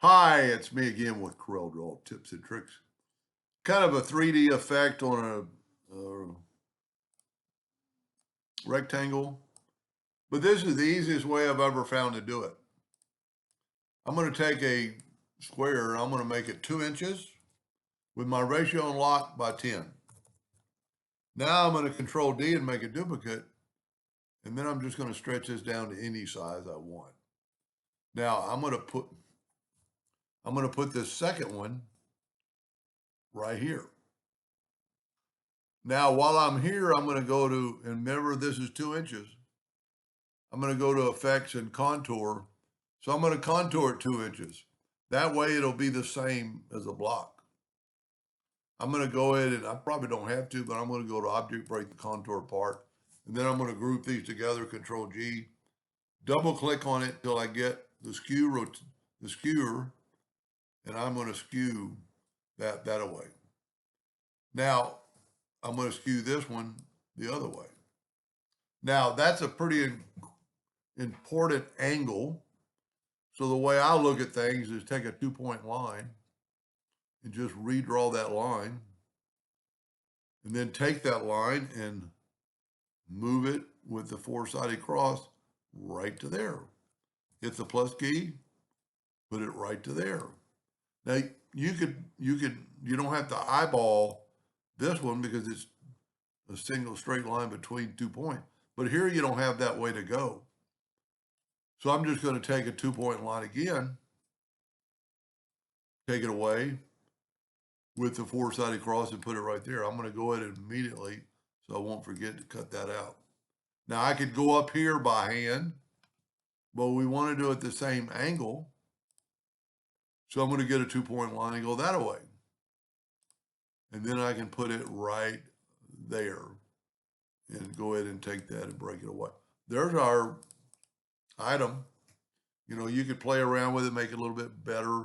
Hi, it's me again with Corel Draw Tips and Tricks. Kind of a 3D effect on a rectangle, but this is the easiest way I've ever found to do it. I'm going to take a square, I'm going to make it 2 inches with my ratio unlocked by 10. Now I'm going to Control D and make a duplicate, and then I'm just going to stretch this down to any size I want. Now I'm going to put this second one right here. Now, while I'm here, I'm going to go to, and remember this is 2 inches. I'm going to go to Effects and Contour. So I'm going to contour it 2 inches. That way it'll be the same as a block. I'm going to go ahead and I probably don't have to, but I'm going to go to Object, break the contour apart. And then I'm going to group these together, Control G. Double click on it till I get the skewer, and I'm going to skew that away. Now, I'm going to skew this one the other way. Now, that's a pretty important angle. So the way I look at things is take a 2-point line and just redraw that line, and then take that line and move it with the 4-sided cross right to there. Hit the plus key, put it right to there. Now you don't have to eyeball this one because it's a single straight line between 2 points. But here you don't have that way to go. So I'm just going to take a 2-point line again, take it away with the 4-sided cross and put it right there. I'm going to go ahead and immediately, so I won't forget to cut that out. Now I could go up here by hand, but we want to do it the same angle. So I'm going to get a 2-point line and go that way. And then I can put it right there and go ahead and take that and break it away. There's our item. You know, you could play around with it, make it a little bit better.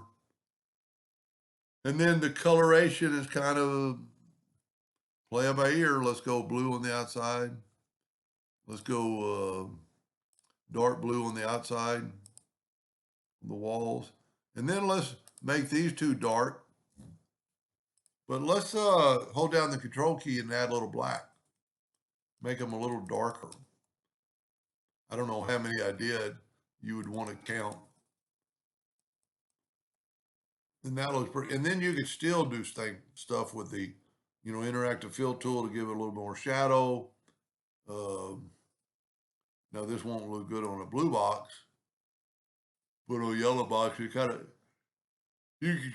And then the coloration is kind of play it by ear. Let's go blue on the outside. Let's go dark blue on the outside of the walls. And then let's make these two dark. But let's hold down the Control key and add a little black. Make them a little darker. I don't know how many I did. You would want to count. And that looks pretty. And then you could still do stuff with the, interactive fill tool to give it a little more shadow. Now this won't look good on a blue box, but on a yellow box, you can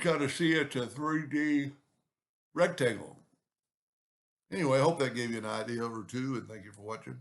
kind of see it's a 3D rectangle. Anyway, I hope that gave you an idea or two, and thank you for watching.